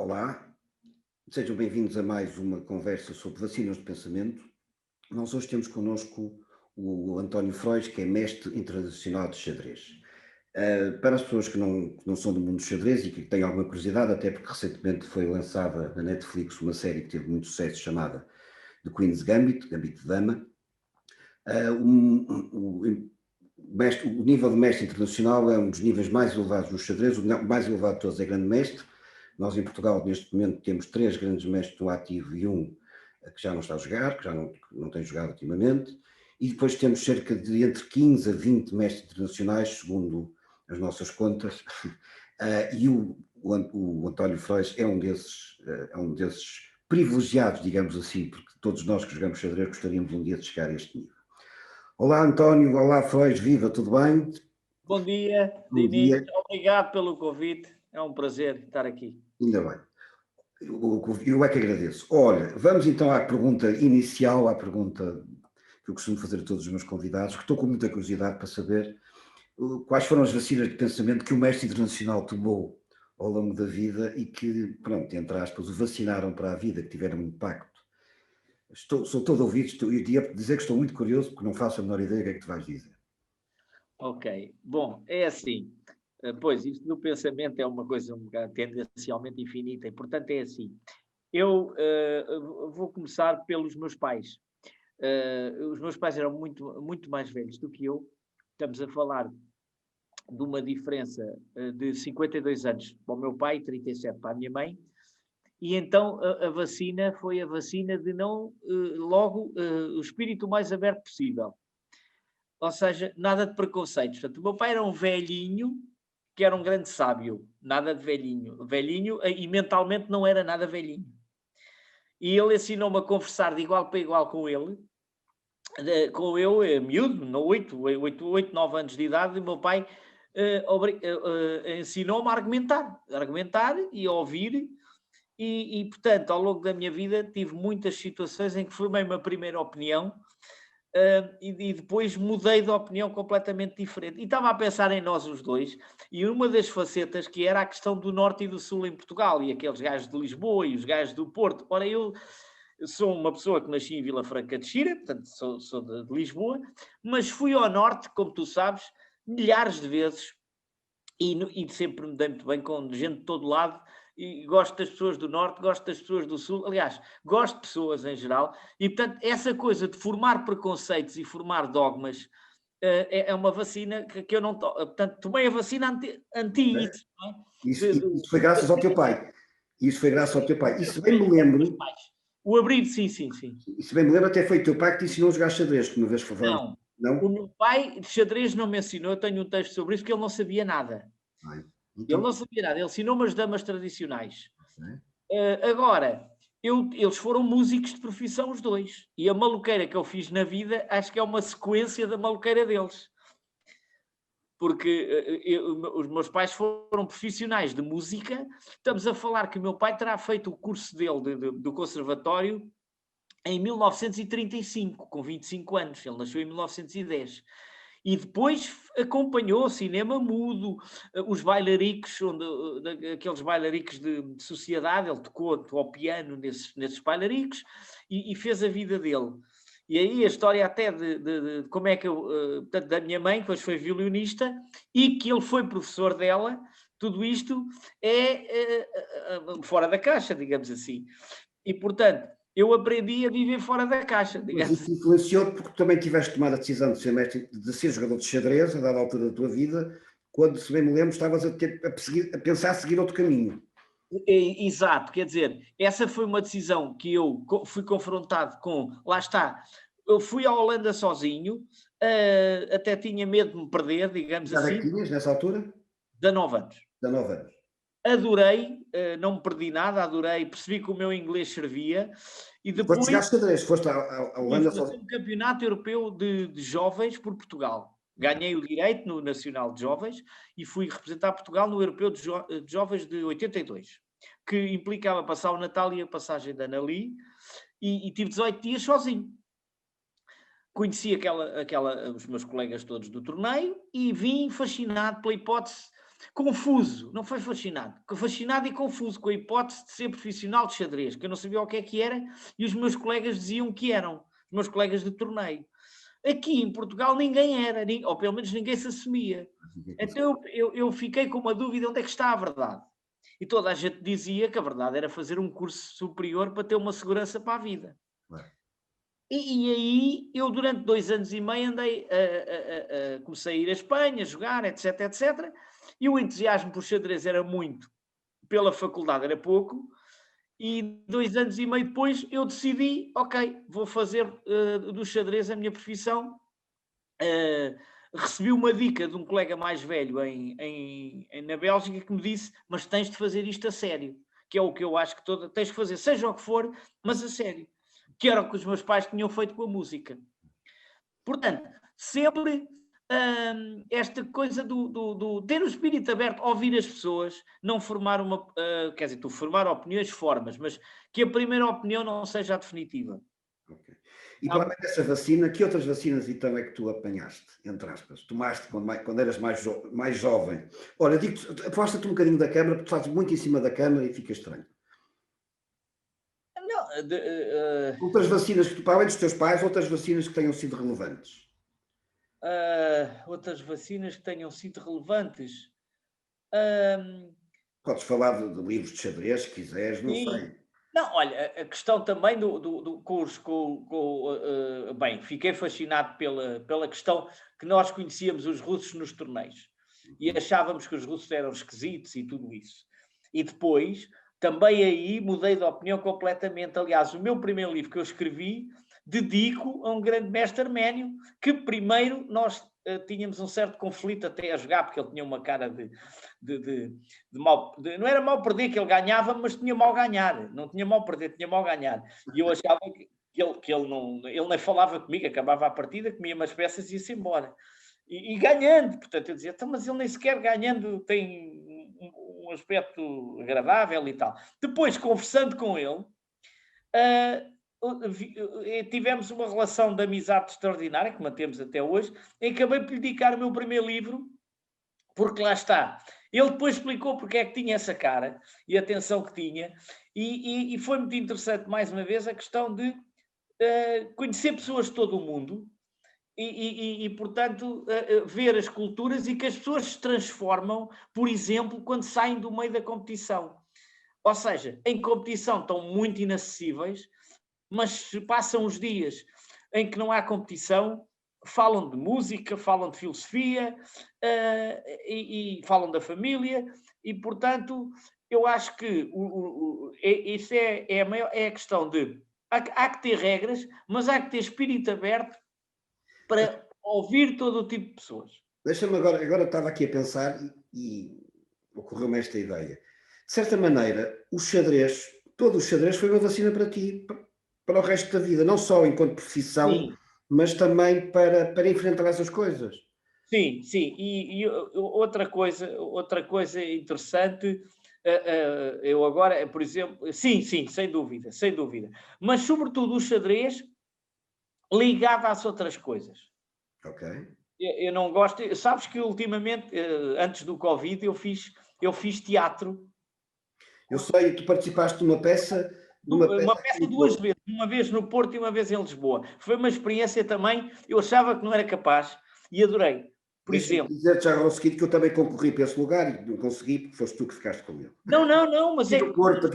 Olá, sejam bem-vindos a mais uma conversa sobre vacinas de pensamento. Nós hoje temos connosco o António Frois, que é mestre internacional de xadrez. Para as pessoas que não são do mundo do xadrez e que têm alguma curiosidade, até porque recentemente foi lançada na Netflix uma série que teve muito sucesso chamada The Queen's Gambit, Gambito de Dama. O nível de mestre internacional é um dos níveis mais elevados no xadrez, o mais elevado de todos é grande mestre. Nós em Portugal neste momento temos três grandes mestres no ativo e um que já não está a jogar, que não tem jogado ultimamente, e depois temos cerca de entre 15 a 20 mestres internacionais, segundo as nossas contas, e o António Frois é um desses privilegiados, digamos assim, porque todos nós que jogamos xadrez gostaríamos um dia de chegar a este nível. Olá António, olá Frois, viva, tudo bem? Bom dia, Bom Diniz. dia, Obrigado pelo convite. É um prazer estar aqui. ainda bem. Eu é que agradeço. Olha, vamos então à pergunta inicial, à pergunta que eu costumo fazer a todos os meus convidados, que estou com muita curiosidade para saber quais foram as vacinas de pensamento que o mestre internacional tomou ao longo da vida e que, pronto, entre aspas, o vacinaram para a vida, que tiveram um impacto. Sou todo ouvido, e ia dizer que estou muito curioso, porque não faço a menor ideia do que é que tu vais dizer. Ok. Bom, é assim. Pois, isto do pensamento é uma coisa um bocado tendencialmente infinita e, portanto, é assim. Eu vou começar pelos meus pais. Os meus pais eram muito mais velhos do que eu. Estamos a falar de uma diferença de 52 anos para o meu pai e 37 para a minha mãe. E então a vacina foi a vacina de não, logo, o espírito o mais aberto possível. Ou seja, nada de preconceitos. Portanto, o meu pai era um velhinho que era um grande sábio, nada de velhinho. Velhinho, e mentalmente não era nada velhinho. E ele ensinou-me a conversar de igual para igual com ele, com eu, miúdo, no 8, 9 anos de idade, e o meu pai ensinou-me a argumentar e a ouvir. Portanto, ao longo da minha vida, tive muitas situações em que formei uma primeira opinião. E depois mudei de opinião completamente diferente. E estava a pensar em nós os dois, e uma das facetas que era a questão do norte e do sul em Portugal, e aqueles gajos de Lisboa e os gajos do Porto. Ora, eu sou uma pessoa que nasci em Vila Franca de Xira, portanto sou de Lisboa, mas fui ao norte, como tu sabes, milhares de vezes, e sempre me dei muito bem com gente de todo lado, e gosto das pessoas do norte, gosto das pessoas do sul, aliás, gosto de pessoas em geral, e portanto essa coisa de formar preconceitos e formar dogmas é uma vacina que eu não tomo, portanto tomei a vacina anti Ok? isso, não é? Isso foi graças ao teu pai. Isso foi graças ao teu pai. E se bem Foi me dos meus lembro, pais. O abrir, sim, sim, sim. e se bem me lembro, até foi o teu pai que te ensinou a jogar xadrez, que uma vez foi falar. Não, o Não? meu pai de xadrez não me ensinou, eu tenho um texto sobre isso, porque ele não sabia nada. Ai, Ele então, não sabia nada, ele ensinou-me as damas tradicionais. ok. Agora, eles foram músicos de profissão os dois, e a maluqueira que eu fiz na vida, acho que é uma sequência da maluqueira deles. Porque os meus pais foram profissionais de música, estamos a falar que o meu pai terá feito o curso dele do conservatório em 1935, com 25 anos, ele nasceu em 1910. E depois acompanhou o cinema mudo, os bailaricos, aqueles bailaricos de sociedade, ele tocou piano nesses bailaricos e fez a vida dele. E aí a história até de como é que eu, portanto, da minha mãe, que depois foi violinista, e que ele foi professor dela, tudo isto é fora da caixa, digamos assim. E, portanto, eu aprendi a viver fora da caixa, Mas digamos. isso influenciou porque também tiveste tomado a decisão de ser mestre, de ser jogador de xadrez, a dada altura da tua vida, quando, se bem me lembro, estavas a pensar a seguir outro caminho. Exato, quer dizer, essa foi uma decisão que eu fui confrontado com, lá está, eu fui à Holanda sozinho, até tinha medo de me perder, Que digamos idade é que assim, tinhas nessa altura? 19 anos. 19 anos. Adorei, não me perdi nada, adorei, percebi que o meu inglês servia, e E foste depois jogar xadrez, foste à fui Holanda fazer sozinho. um campeonato europeu de jovens por Portugal. Ganhei o direito no Nacional de Jovens e fui representar Portugal no Europeu de Jovens de 82, que implicava passar o Natal e a passagem da Anali, e tive 18 dias sozinho. Conheci os meus colegas todos do torneio e vim fascinado pela hipótese. confuso, não foi fascinado, fascinado e confuso com a hipótese de ser profissional de xadrez, que eu não sabia o que era, e os meus colegas diziam que eram, os meus colegas de torneio. Aqui em Portugal ninguém era, ou pelo menos ninguém se assumia. Então eu fiquei com uma dúvida, onde é que está a verdade? E toda a gente dizia que a verdade era fazer um curso superior para ter uma segurança para a vida. E aí eu durante 2 anos e meio andei, comecei a ir à Espanha, a jogar, etc, etc. E o entusiasmo por xadrez era muito, pela faculdade era pouco. E 2 anos e meio depois eu decidi, ok, vou fazer do xadrez a minha profissão. Recebi uma dica de um colega mais velho na Bélgica que me disse, mas tens de fazer isto a sério, que é o que eu acho que tens de fazer, seja o que for, mas a sério, que era o que os meus pais tinham feito com a música. Portanto, sempre esta coisa do ter o espírito aberto, ouvir as pessoas, não formar uma... quer dizer, tu formar opiniões, formas, mas que a primeira opinião não seja a definitiva. Okay. E para além dessa vacina, que outras vacinas então é que tu apanhaste, entre aspas? Tomaste quando eras mais jovem? Olha, digo-te, afasta-te um bocadinho da câmara, porque tu estás muito em cima da câmara e fica estranho. Não, outras vacinas que tu, para além dos teus pais, outras vacinas que tenham sido relevantes? Outras vacinas que tenham sido relevantes? Podes falar de livros de xadrez, se quiseres, não sei. Não, olha, a questão também bem, fiquei fascinado pela questão que nós conhecíamos os russos nos torneios e achávamos que os russos eram esquisitos e tudo isso. E depois, também aí mudei de opinião completamente. Aliás, o meu primeiro livro que eu escrevi dedico a um grande mestre arménio que primeiro nós tínhamos um certo conflito até a jogar, porque ele tinha uma cara de mal... não era mal perder que ele ganhava, mas tinha mal ganhar. Não tinha mal perder, tinha mal ganhar. E eu achava que ele nem falava comigo, acabava a partida, comia umas peças e ia-se embora. E ganhando, portanto, eu dizia, mas ele nem sequer ganhando tem um aspecto agradável e tal. Depois, conversando com ele, tivemos uma relação de amizade extraordinária, que mantemos até hoje, em que acabei por lhe dedicar o meu primeiro livro, porque lá está. Ele depois explicou porque é que tinha essa cara e a atenção que tinha, e foi muito interessante, mais uma vez, a questão de conhecer pessoas de todo o mundo e portanto, ver as culturas e que as pessoas se transformam, por exemplo, quando saem do meio da competição. Ou seja, em competição estão muito inacessíveis, mas se passam os dias em que não há competição, falam de música, falam de filosofia e falam da família e, portanto, eu acho que isso é a questão de há que ter regras, mas há que ter espírito aberto para ouvir todo o tipo de pessoas. Deixa-me agora estava aqui a pensar e ocorreu-me esta ideia. De certa maneira, todo o xadrez foi uma vacina para ti, para o resto da vida, não só enquanto profissão, sim, mas também para enfrentar essas coisas. Sim, sim. E outra coisa interessante, eu agora, por exemplo, sim, sem dúvida, sem dúvida. Mas sobretudo o xadrez ligado às outras coisas. Ok. Eu não gosto, sabes que ultimamente, antes do Covid, eu fiz teatro. Eu sei, tu participaste de uma peça... Uma peça 2 vezes, uma vez no Porto e uma vez em Lisboa. Foi uma experiência também, eu achava que não era capaz e adorei. Por exemplo... dizer-te já ao seguinte que eu também concorri para esse lugar e não consegui porque foste tu que ficaste com ele. Não, mas aqui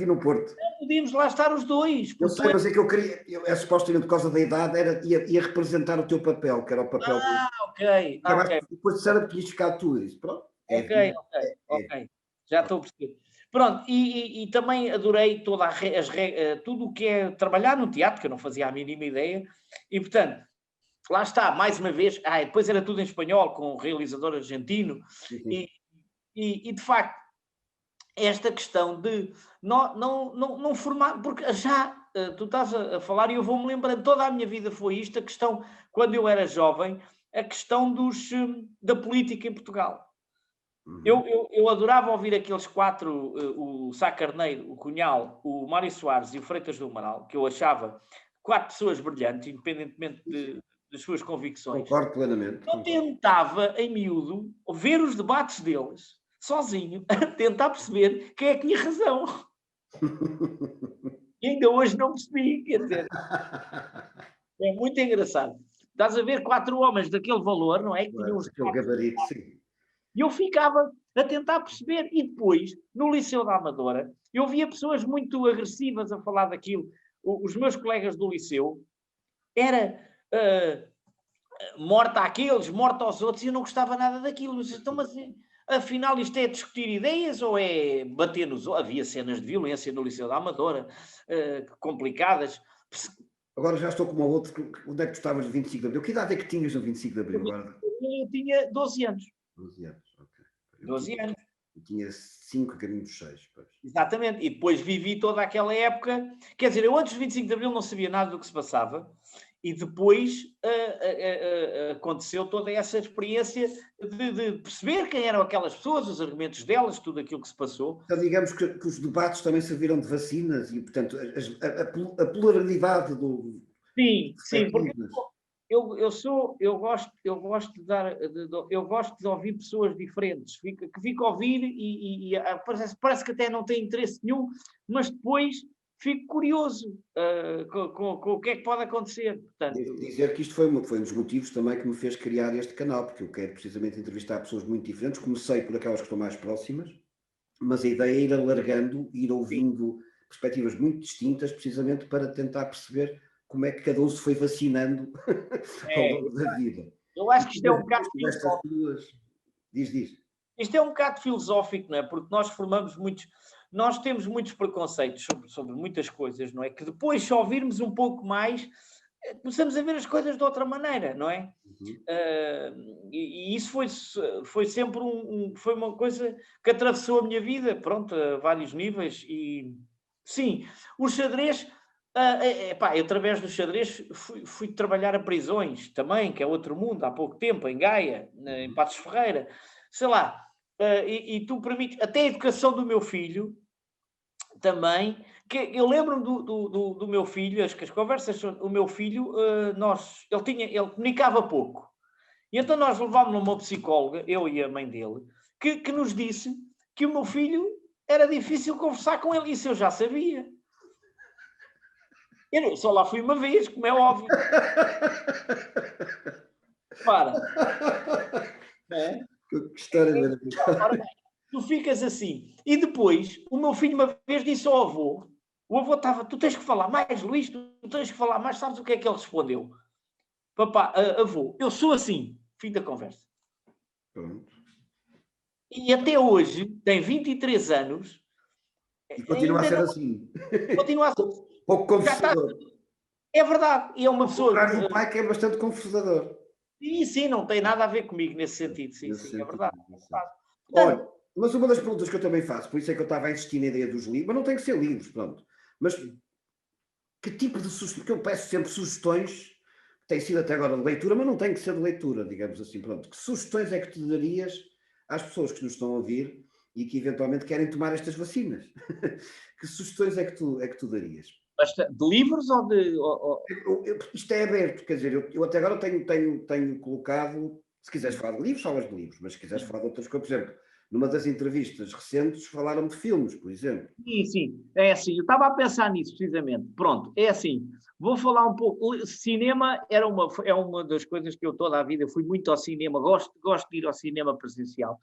no Porto. Não podíamos lá estar os dois. Eu sei, mas é que eu queria, supostamente por causa da idade, ia representar o teu papel, que era o papel... ok. Depois disseram que tinhas ficado tu isso, pronto. Ok. Já estou a perceber. Pronto, e também adorei tudo o que é trabalhar no teatro, que eu não fazia a mínima ideia, e portanto, lá está, mais uma vez, depois era tudo em espanhol, com o realizador argentino, e de facto, esta questão de não formar, porque já tu estás a falar e eu vou-me lembrando, toda a minha vida foi isto, a questão, quando eu era jovem, a questão da política em Portugal. Eu adorava ouvir aqueles 4, o Sá Carneiro, o Cunhal, o Mário Soares e o Freitas do Amaral, que eu achava 4 pessoas brilhantes, independentemente das suas convicções. Concordo plenamente. Eu tentava, em miúdo, ver os debates deles, sozinho, a tentar perceber quem é que tinha razão. E ainda hoje não percebi, quer dizer, é muito engraçado. Estás a ver 4 homens daquele valor, não é? Que tinham os Aquele gabarito, sim. e eu ficava a tentar perceber. E depois, no Liceu da Amadora, eu via pessoas muito agressivas a falar daquilo. Os meus colegas do liceu, era morta àqueles, morta aos outros, e eu não gostava nada daquilo. Mas afinal, isto é discutir ideias ou é bater nos outros? Havia cenas de violência no Liceu da Amadora, complicadas. Agora já estou como o outro. Onde é que tu estavas no 25 de Abril? Que idade é que tinhas no 25 de Abril? Agora? Eu tinha 12 anos. 12 anos, ok. 12 anos. Eu tinha 5, caminho dos 6. Pois. Exatamente, e depois vivi toda aquela época, quer dizer, eu antes do 25 de Abril não sabia nada do que se passava, e depois aconteceu toda essa experiência de perceber quem eram aquelas pessoas, os argumentos delas, tudo aquilo que se passou. Então, digamos que os debates também serviram de vacinas e, portanto, a pluralidade do... Sim, porque eu gosto de ouvir pessoas diferentes, que fico a ouvir e parece que até não tem interesse nenhum, mas depois fico curioso com o que é que pode acontecer. Portanto, Devo dizer que isto foi um dos motivos também que me fez criar este canal, porque eu quero precisamente entrevistar pessoas muito diferentes. Comecei por aquelas que estão mais próximas, mas a ideia é ir alargando, ir ouvindo perspectivas muito distintas, precisamente para tentar perceber como é que cada um se foi vacinando ao longo da vida. Eu acho que isto é um bocado filosófico. Diz. Isto é um bocado filosófico, não é? Porque nós temos muitos preconceitos sobre muitas coisas, não é? Que depois, se ouvirmos um pouco mais, começamos a ver as coisas de outra maneira, não é? Uhum. E isso foi sempre foi uma coisa que atravessou a minha vida, pronto, a vários níveis. E sim, o xadrez, eu, através do xadrez fui trabalhar a prisões também, que é outro mundo, há pouco tempo, em Gaia, em Paços Ferreira, sei lá. E tu permites, até a educação do meu filho também, que eu lembro-me do meu filho, as conversas, o meu filho, ele comunicava pouco. E então nós levámos-lo a uma psicóloga, eu e a mãe dele, que nos disse que o meu filho era difícil conversar com ele, isso eu já sabia. Eu só lá fui uma vez, como é óbvio. Para. É? Que história maravilhosa. Tu ficas assim. E depois, o meu filho uma vez disse ao avô, o avô estava, tu tens que falar mais, Luís, tu tens que falar mais. Sabes o que é que ele respondeu? Papá, avô, eu sou assim. Fim da conversa. Pronto. E até hoje, tem 23 anos. E continua a ser assim. Continua a ser. Pouco conversador. É verdade. E é uma pessoa... O pai que é bastante conversador. Sim, não tem nada a ver comigo nesse sentido. Sim, é verdade. Olha, mas uma das perguntas que eu também faço, por isso é que eu estava a insistir na ideia dos livros, mas não tem que ser livros, pronto. Mas que tipo de sugestões, porque eu peço sempre sugestões, tem sido até agora de leitura, mas não tem que ser de leitura, digamos assim, pronto. Que sugestões é que tu darias às pessoas que nos estão a ouvir e que eventualmente querem tomar estas vacinas? Que sugestões é que tu darias? De livros ou de... Isto é aberto, quer dizer, eu até agora tenho colocado, se quiseres falar de livros, falas de livros, mas se quiseres falar de outras coisas, por exemplo, numa das entrevistas recentes falaram de filmes, por exemplo. Sim, é assim, eu estava a pensar nisso precisamente. Pronto, é assim, vou falar um pouco. Cinema é uma das coisas que eu toda a vida fui muito ao cinema, gosto de ir ao cinema presencial.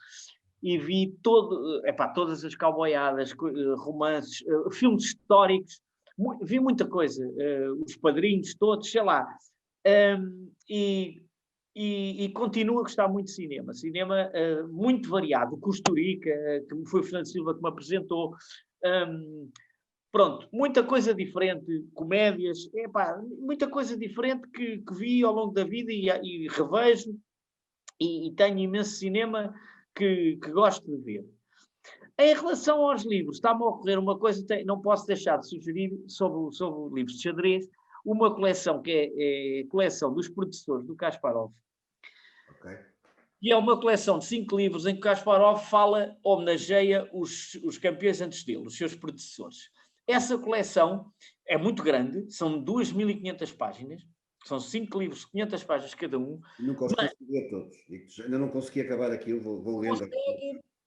E vi todas as cowboyadas, romances, filmes históricos, vi muita coisa, os padrinhos todos, sei lá. E continuo a gostar muito de cinema. Cinema muito variado. O Costurica, que foi o Fernando Silva que me apresentou. Pronto, muita coisa diferente. Comédias, muita coisa diferente que vi ao longo da vida e revejo. E tenho imenso cinema que gosto de ver. Em relação aos livros, está-me a ocorrer uma coisa, não posso deixar de sugerir sobre livros de xadrez, uma coleção que é a coleção dos predecessores do Kasparov. Okay. E é uma coleção de 5 livros em que Kasparov homenageia os campeões antes dele, os seus predecessores. Essa coleção é muito grande, são 2.500 páginas, são 5 livros, 500 páginas cada um. Não consegui ler todos, ainda não consegui acabar aquilo, vou lendo.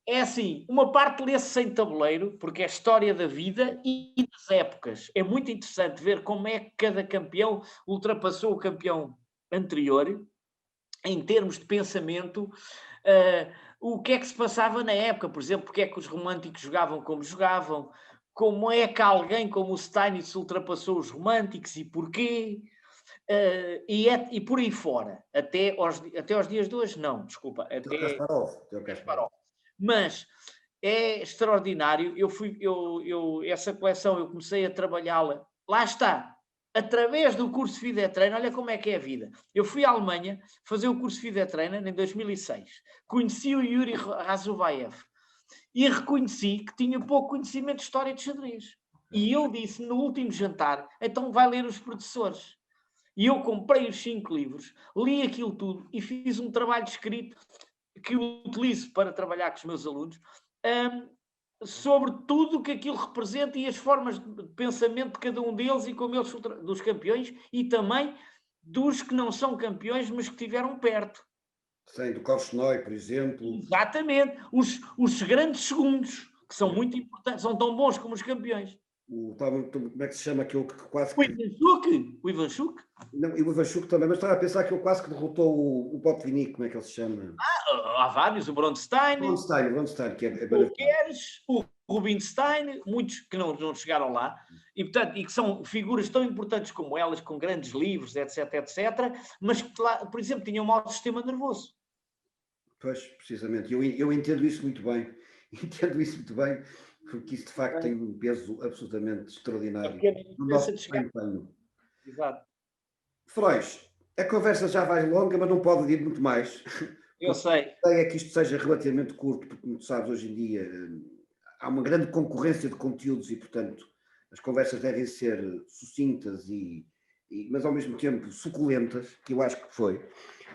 É assim, uma parte lê-se sem tabuleiro, porque é a história da vida e das épocas. É muito interessante ver como é que cada campeão ultrapassou o campeão anterior, em termos de pensamento, o que é que se passava na época, por exemplo, porque é que os românticos jogavam como jogavam, como é que alguém como o Steinitz ultrapassou os românticos e porquê, e por aí fora, até aos dias de hoje, não, desculpa, Teu até Kasparov, teu Kasparov. Kasparov. Mas é extraordinário. Essa coleção eu comecei a trabalhá-la. Lá está, através do curso Fidetreino. Olha como é que é a vida. Eu fui à Alemanha fazer o curso Fidetreino em 2006. Conheci o Yuri Razuvaev e reconheci que tinha pouco conhecimento de história de xadrez. E ele disse no último jantar: então vai ler os professores. E eu comprei os 5 livros, li aquilo tudo e fiz um trabalho escrito que eu utilizo para trabalhar com os meus alunos, sobre tudo o que aquilo representa e as formas de pensamento de cada um deles e como eles são dos campeões e também dos que não são campeões, mas que estiveram perto. Sim, do Korchnoi, por exemplo. Exatamente. Os grandes segundos, que são muito importantes, são tão bons como os campeões. Como é que se chama aquele que quase O que... Ivanchuk. O Ivanchuk. Não, e o Ivanchuk também, mas estava a pensar que ele quase que derrotou o Botvinnik, como é que ele se chama? Há vários, o Bronstein, Bronstein, que é o maravilhoso. Keres, o Rubinstein, muitos que não chegaram lá, e, portanto, e que são figuras tão importantes como elas, com grandes livros, etc, mas que, por exemplo, tinham um mau sistema nervoso. Pois, precisamente. Eu entendo isso muito bem. Entendo isso muito bem, porque isso de facto tem um peso absolutamente extraordinário no nosso desempenho. Exato. Freud, a conversa já vai longa, mas não pode ir muito mais. Eu sei. A ideia é que isto seja relativamente curto, porque, como tu sabes, hoje em dia há uma grande concorrência de conteúdos e, portanto, as conversas devem ser sucintas mas ao mesmo tempo suculentas, que eu acho que foi.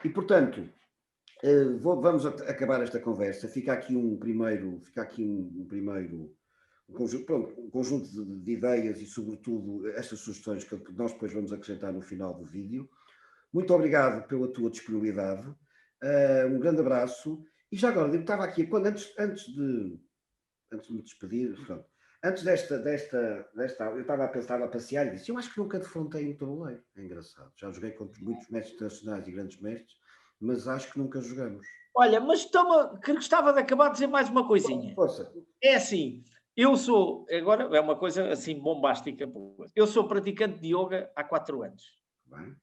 E, portanto, vamos acabar esta conversa. Fica aqui um conjunto de ideias e, sobretudo, estas sugestões que nós depois vamos acrescentar no final do vídeo. Muito obrigado pela tua disponibilidade. Um grande abraço. E já agora, eu estava aqui, antes de me despedir, pronto, antes eu estava a passear e disse, eu acho que nunca defrontei um tabuleiro. É engraçado. Já joguei contra muitos mestres internacionais e grandes mestres, mas acho que nunca jogamos. Olha, mas gostava de acabar de dizer mais uma coisinha. Força. É assim, eu sou, agora é uma coisa assim bombástica, eu sou praticante de yoga há 4 anos. Bem.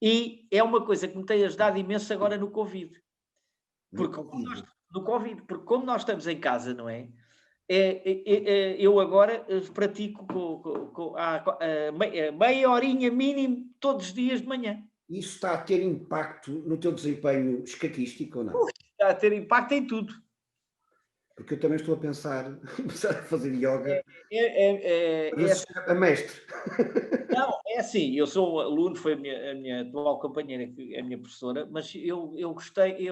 E é uma coisa que me tem ajudado imenso agora no Covid. Porque como nós estamos em casa, não é? Eu agora pratico meia horinha mínimo todos os dias de manhã. Isso está a ter impacto no teu desempenho escaquístico ou não? Está a ter impacto em tudo. Porque eu também estou a pensar começar a fazer yoga A mestre. Não, é assim, eu sou aluno, foi a minha atual companheira, a minha professora, mas eu gostei,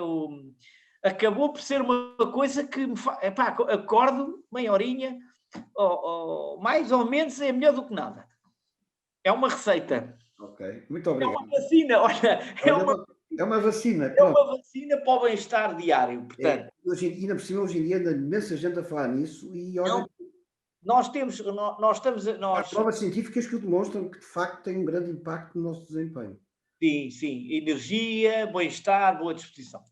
acabou por ser uma coisa que me faz, acordo meia horinha, mais ou menos é melhor do que nada. É uma receita. Ok, muito obrigado. É uma vacina, olha, é uma vacina. É uma vacina para o bem-estar diário, portanto. Ainda por cima, hoje em dia, anda imensa gente a falar nisso e olha... Não, nós estamos... Há provas científicas que o demonstram que, de facto, tem um grande impacto no nosso desempenho. Sim. Energia, bem-estar, boa disposição.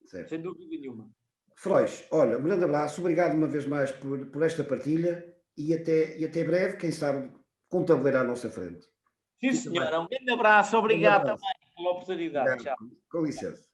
Certo. Sem dúvida nenhuma. Freud, olha, um grande abraço, obrigado uma vez mais por esta partilha e até breve, quem sabe, com um tabuleiro à nossa frente. Sim, senhora. Um grande abraço. Obrigado também pela oportunidade. Tchau. Com licença.